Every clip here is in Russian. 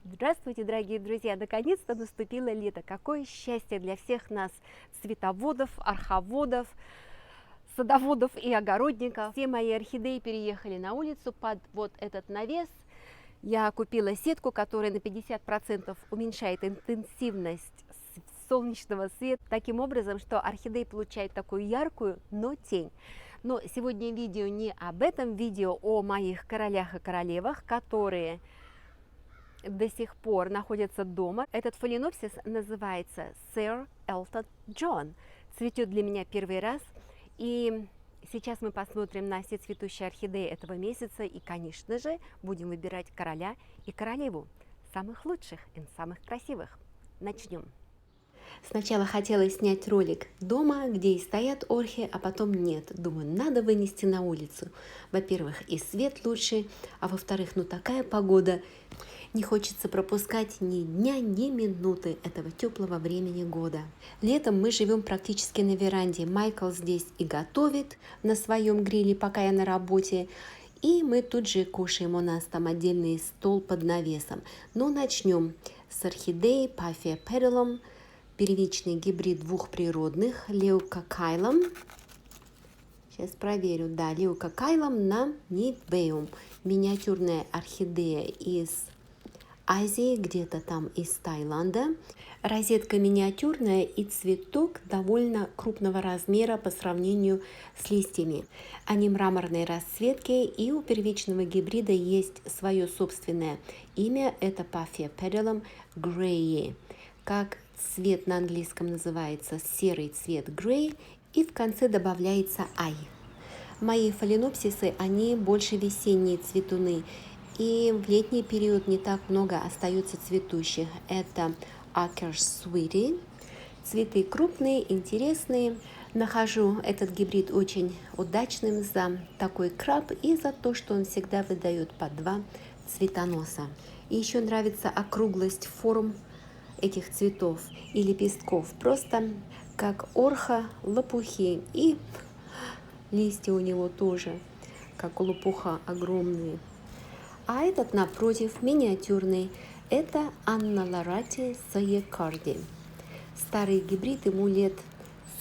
Здравствуйте, дорогие друзья! Наконец-то наступило лето. Какое счастье для всех нас, цветоводов, орховодов, садоводов и огородников. Все мои орхидеи переехали на улицу под вот этот навес. Я купила сетку, которая на 50% уменьшает интенсивность солнечного света, таким образом, что орхидеи получают такую яркую, но тень. Но сегодня видео не об этом, видео о моих королях и королевах, которые до сих пор находятся дома. Этот фаленопсис называется Sir Elton John. Цветет для меня первый раз. И сейчас мы посмотрим на все цветущие орхидеи этого месяца. И, конечно же, будем выбирать короля и королеву. Самых лучших и самых красивых. Начнем. Сначала хотела снять ролик дома, где и стоят орхи, а потом нет. Думаю, надо вынести на улицу. Во-первых, и свет лучше, а во-вторых, ну такая погода. Не хочется пропускать ни дня, ни минуты этого теплого времени года. Летом мы живем практически на веранде. Майкл здесь и готовит на своем гриле, пока я на работе. И мы тут же кушаем, у нас там отдельный стол под навесом. Но начнем с орхидеи Paphiae Pedilum, первичный гибрид двух природных, Leucocylum. Сейчас проверю, да, Leucocylum на Nidveum. Миниатюрная орхидея из Азии, где-то там из Таиланда. Розетка миниатюрная и цветок довольно крупного размера по сравнению с листьями. Они мраморной расцветки, и у первичного гибрида есть свое собственное имя. Это Paphiae Pedilum Grey. Как цвет на английском называется серый цвет grey, и в конце добавляется I. Мои фаленопсисы, они больше весенние цветуны. И в летний период не так много остается цветущих. Это Acker Sweetie. Цветы крупные, интересные. Нахожу этот гибрид очень удачным за такой краб и за то, что он всегда выдает по 2 цветоноса. И еще нравится округлость форм этих цветов и лепестков. Просто как орха, лопухи. И листья у него тоже, как у лопуха, огромные. А этот, напротив, миниатюрный. Это Annalorati Sayecardi. Старый гибрид, ему лет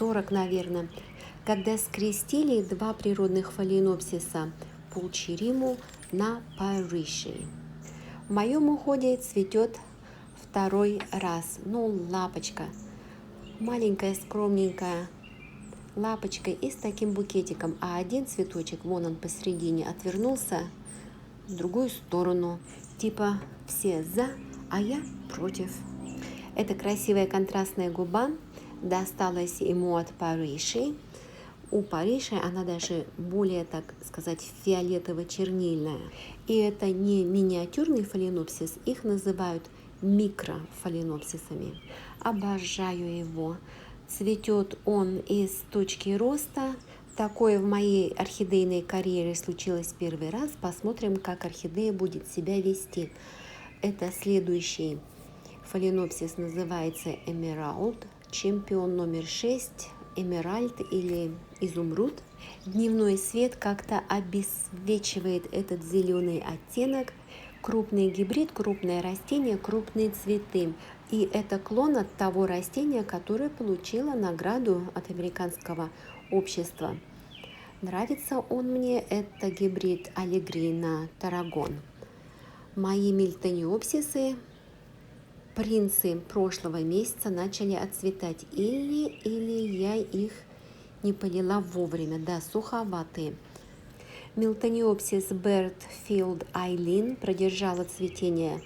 40, наверное. Когда скрестили 2 природных фаленопсиса Pulcherrimum на Parrishi. В моем уходе цветет второй раз. Ну, лапочка. Маленькая, скромненькая лапочка и с таким букетиком. А один цветочек, вон он посередине, отвернулся в другую сторону. Типа все за, а я против. Это красивая контрастная губа досталась ему от Париши. У Париши она даже более, так сказать, фиолетово-чернильная. И это не миниатюрный фаленопсис, их называют микрофаленопсисами. Обожаю его. Цветет он из точки роста. Такое в моей орхидейной карьере случилось первый раз. Посмотрим, как орхидея будет себя вести. Это следующий фаленопсис, называется Emerald. Чемпион номер 6. Эмеральд или изумруд. Дневной свет как-то обесвечивает этот зеленый оттенок. Крупный гибрид, крупное растение, крупные цветы. И это клон от того растения, которое получило награду от американского общества. Нравится он мне, это гибрид Аллегрина Тарагон. Мои мильтониопсисы, принцы прошлого месяца, начали отцветать. Или я их не полила вовремя, да, суховатые. Милтониопсис Бертфилд Айлин продержала цветение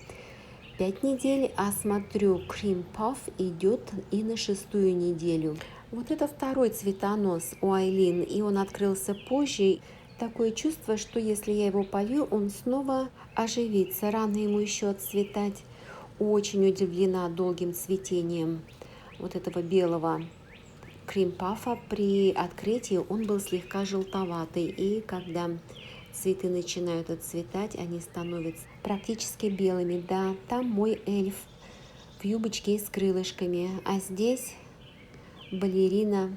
5 недель, а смотрю, Cream Puff идет и на 6-ю неделю. Вот это второй цветонос у Айлин, и он открылся позже. Такое чувство, что если я его полью, он снова оживится. Рано ему еще отцветать. Очень удивлена долгим цветением вот этого белого кримпафа. При открытии он был слегка желтоватый, и когда цветы начинают отцветать, они становятся практически белыми. Да, там мой эльф в юбочке с крылышками, а здесь балерина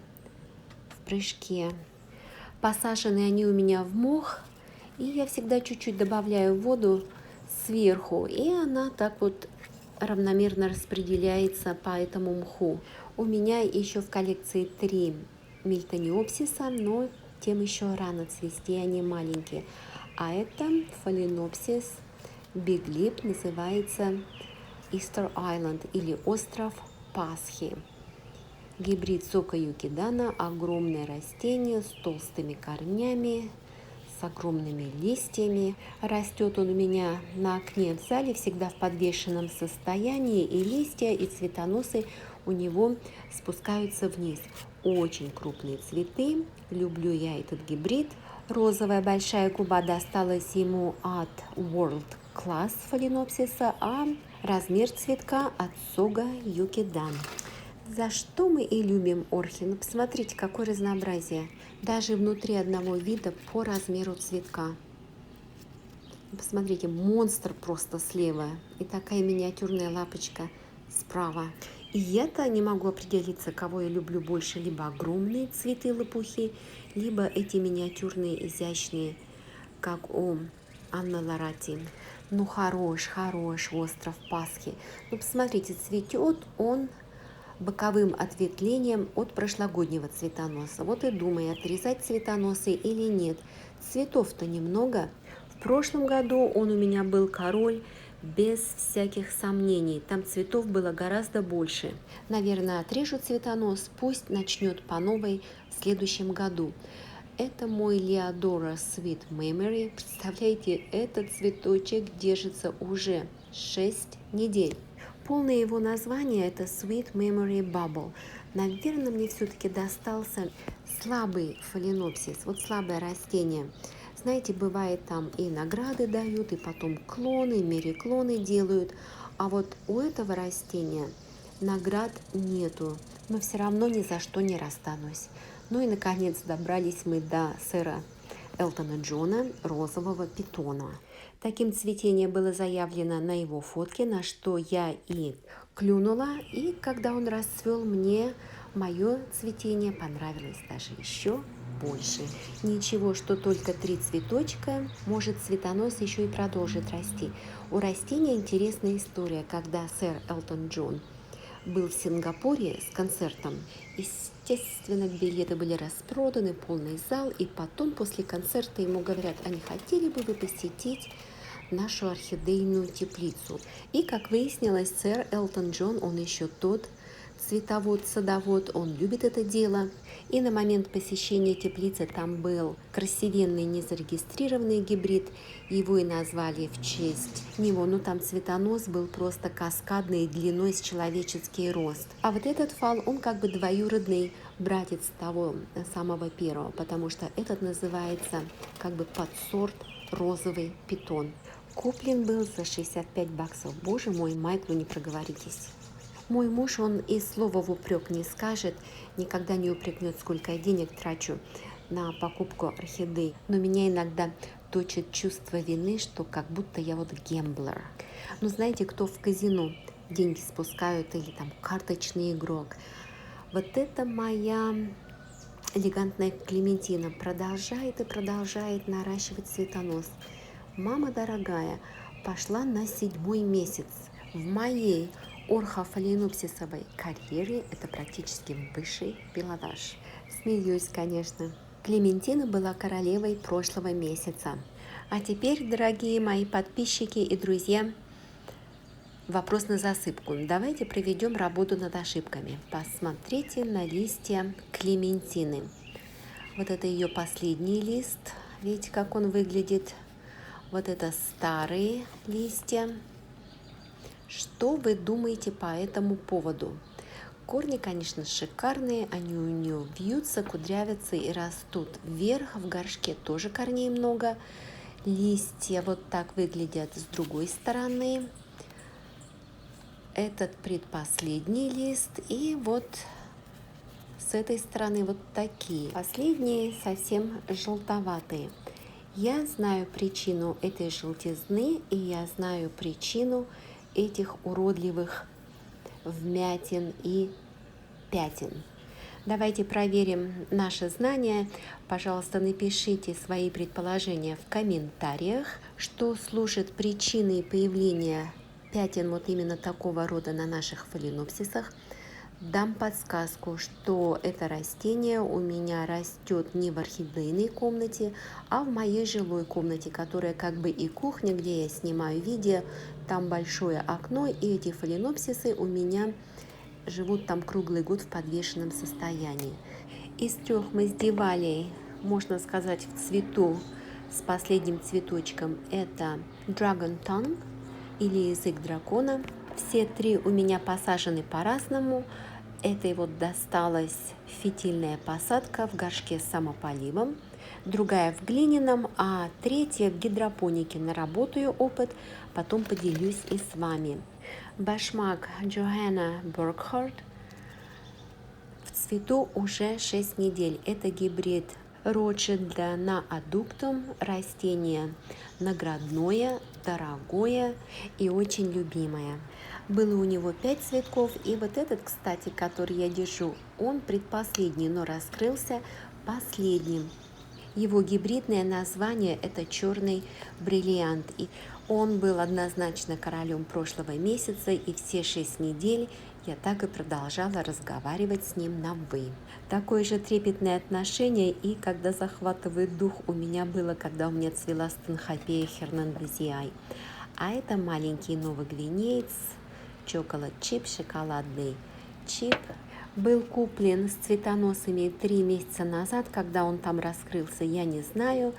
в прыжке. Посажены они у меня в мох, и я всегда чуть-чуть добавляю воду сверху, и она так вот равномерно распределяется по этому мху. У меня еще в коллекции 3 мильтониопсиса, но тем еще рано цвести, они маленькие. А это фаленопсис Big Lip, называется Easter Island или остров Пасхи. Гибрид сока юкидана, огромное растение с толстыми корнями, с огромными листьями. Растет он у меня на окне в зале, всегда в подвешенном состоянии, и листья, и цветоносы у него спускаются вниз. Очень крупные цветы, люблю я этот гибрид. Розовая большая губа досталась ему от World Class фаленопсиса, а размер цветка от сога юкидан. За что мы и любим орхи? Ну, посмотрите, какое разнообразие. Даже внутри одного вида по размеру цветка. Посмотрите, монстр просто слева и такая миниатюрная лапочка справа. И я-то не могу определиться, кого я люблю больше, либо огромные цветы лопухи, либо эти миниатюрные, изящные, как у Анны Лорати. Ну, хорош остров Пасхи. Ну, посмотрите, цветет он боковым ответвлением от прошлогоднего цветоноса. Вот и думай, отрезать цветоносы или нет. Цветов-то немного. В прошлом году он у меня был король без всяких сомнений. Там цветов было гораздо больше. Наверное, отрежу цветонос, пусть начнет по новой в следующем году. Это мой Leodora Sweet Memory. Представляете, этот цветочек держится уже 6 недель. Полное его название – это Sweet Memory Bubble. Наверное, мне все-таки достался слабый фаленопсис, вот слабое растение. Знаете, бывает, там и награды дают, и потом клоны, мериклоны делают. А вот у этого растения наград нету, но все равно ни за что не расстанусь. Ну и, наконец, добрались мы до сэра Элтона Джона, розового питона. Таким цветение было заявлено на его фотке, на что я и клюнула. И когда он расцвел, мне мое цветение понравилось даже еще больше. Ничего, что только 3 цветочка, может цветонос еще и продолжит расти. У растения интересная история, когда сэр Элтон Джон был в Сингапуре с концертом. Естественно, билеты были распроданы, полный зал, и потом после концерта ему говорят: а не хотели бы вы посетить нашу орхидейную теплицу? И, как выяснилось, сэр Элтон Джон, он еще тот цветовод, садовод, он любит это дело. И на момент посещения теплицы там был красивенный незарегистрированный гибрид, его и назвали в честь него. Но там цветонос был просто каскадный, длиной с человеческий рост. А вот этот фал, он как бы двоюродный братец того самого первого, потому что этот называется как бы подсорт розовый питон. Куплен был за $65. Боже мой, Майклу не проговоритесь. Мой муж, он и слова в упрек не скажет, никогда не упрекнет, сколько я денег трачу на покупку орхидей. Но меня иногда точит чувство вины, что как будто я вот гэмблер. Ну, знаете, кто в казино деньги спускают или там карточный игрок. Вот это моя элегантная Клементина продолжает и продолжает наращивать цветонос. Мама дорогая, пошла на 7-й месяц. В моей орхофаленопсисовой карьере это практически высший пилотаж. Смеюсь, конечно. Клементина была королевой прошлого месяца. А теперь, дорогие мои подписчики и друзья, вопрос на засыпку. Давайте проведем работу над ошибками. Посмотрите на листья Клементины. Вот это ее последний лист. Видите, как он выглядит? Вот это старые листья. Что вы думаете по этому поводу? Корни, конечно, шикарные, они у нее вьются, кудрявятся и растут вверх. В горшке тоже корней много. Листья вот так выглядят с другой стороны. Этот предпоследний лист, и вот с этой стороны вот такие. Последние совсем желтоватые. Я знаю причину этой желтизны, и я знаю причину этих уродливых вмятин и пятен. Давайте проверим наши знания. Пожалуйста, напишите свои предположения в комментариях, что служит причиной появления пятен вот именно такого рода на наших фаленопсисах. Дам подсказку, что это растение у меня растет не в орхидейной комнате, а в моей жилой комнате, которая как бы и кухня, где я снимаю видео. Там большое окно, и эти фаленопсисы у меня живут там круглый год в подвешенном состоянии. Из трех мы сделали, можно сказать, в цвету с последним цветочком. Это Dragon Tongue или язык дракона. Все три у меня посажены по-разному. Этой вот досталась фитильная посадка в горшке с самополивом, другая в глиняном, а третья в гидропонике. Наработаю опыт, потом поделюсь и с вами. Башмак Джоанна Буркхарт в цвету уже 6 недель. Это гибрид Rothschild на адуктум, растение наградное, дорогое и очень любимое. Было у него 5 цветков, и вот этот, кстати, который я держу, он предпоследний, но раскрылся последним. Его гибридное название – это черный бриллиант. И он был однозначно королем прошлого месяца, и все 6 недель я так и продолжала разговаривать с ним на «вы». Такое же трепетное отношение и когда захватывает дух у меня было, когда у меня цвела стенхопея хернандезиай. А это маленький новогвинеец, Chocolate Chip, шоколадный чип. Был куплен с цветоносами 3 месяца назад, когда он там раскрылся, я не знаю,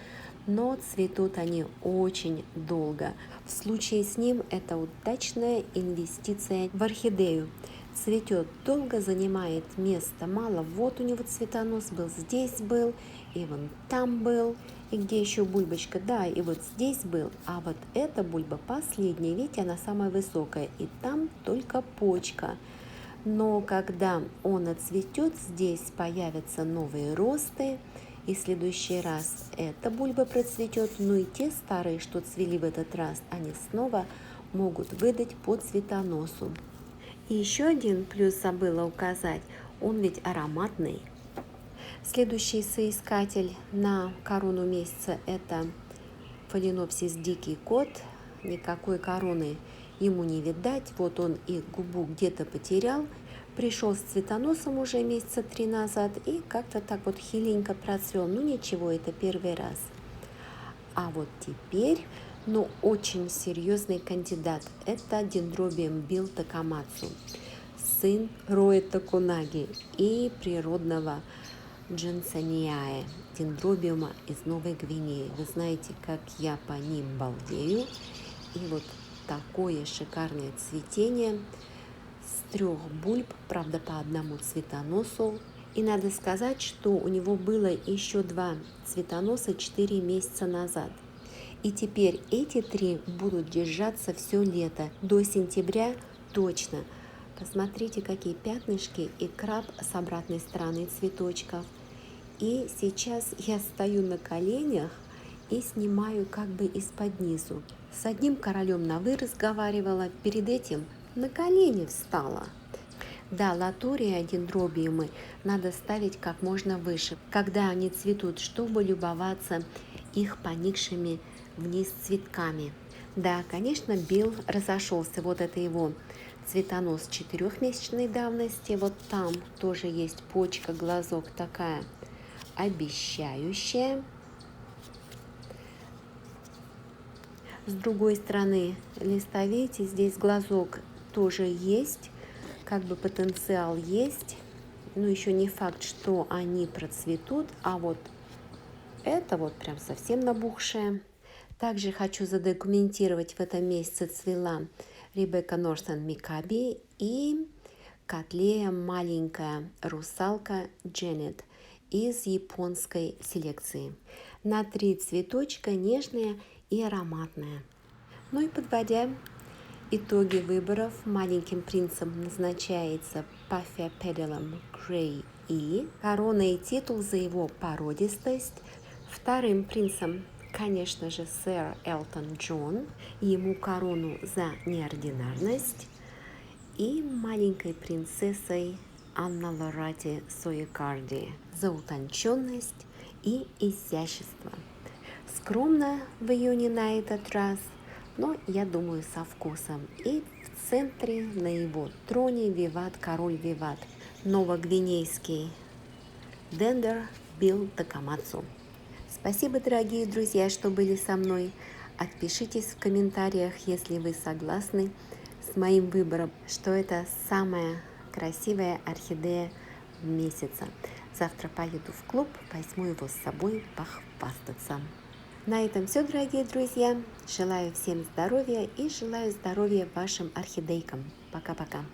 но цветут они очень долго. В случае с ним это удачная инвестиция в орхидею. Цветет долго, занимает места мало. Вот у него цветонос был, здесь был, и вон там был. И где еще бульбочка? Да, и вот здесь был. А вот эта бульба последняя, видите, она самая высокая. И там только почка. Но когда он отцветет, здесь появятся новые росты. И в следующий раз эта бульба процветет. Ну и те старые, что цвели в этот раз, они снова могут выдать по цветоносу. И еще один плюс забыла указать. Он ведь ароматный. Следующий соискатель на корону месяца – это фаленопсис дикий кот. Никакой короны ему не видать. Вот он и губу где-то потерял. Пришел с цветоносом уже месяца 3 назад и как-то так вот хиленько процвел. Ну ничего, это первый раз. А вот теперь, очень серьезный кандидат. Это дендробиум Билл Такамацу, сын Роя Такунаги и природного Джансониае, дендробиума из Новой Гвинеи. Вы знаете, как я по ним балдею. И вот такое шикарное цветение с 3 бульб, правда, по одному цветоносу. И надо сказать, что у него было еще 2 цветоноса 4 месяца назад. И теперь эти 3 будут держаться все лето, до сентября точно. Посмотрите, какие пятнышки и краб с обратной стороны цветочков. И сейчас я стою на коленях и снимаю как бы из-под низу. С одним королем на «вы» разговаривала, перед этим на колени встала. Да, латурия, дендробиумы надо ставить как можно выше, когда они цветут, чтобы любоваться их поникшими вниз цветками. Да, конечно, Билл разошелся, вот это его цветонос 4-месячной давности, вот там тоже есть почка, глазок такая обещающая. С другой стороны листа, видите, здесь глазок тоже есть, как бы потенциал есть, но еще не факт, что они процветут, а вот это вот прям совсем набухшее. Также хочу задокументировать, в этом месяце цвела Ребекка Норсон Микаби и Котлея маленькая русалка Дженнет из японской селекции. На 3 цветочка, нежная и ароматная. Ну и подводя итоги выборов, маленьким принцем назначается Паффия Педалом Грей И. Корона и титул за его породистость. Вторым принцем, конечно же, сэр Элтон Джон. Ему корону за неординарность. И маленькой принцессой Анна Лорати Суикарди за утонченность и изящество. Скромно в июне на этот раз, но, я думаю, со вкусом. И в центре на его троне виват, король виват, новогвинейский Дендер Билл Такамацу. Спасибо, дорогие друзья, что были со мной. Отпишитесь в комментариях, если вы согласны с моим выбором, что это самая красивая орхидея месяца. Завтра поеду в клуб, возьму его с собой похвастаться. На этом все, дорогие друзья. Желаю всем здоровья и желаю здоровья вашим орхидейкам. Пока-пока.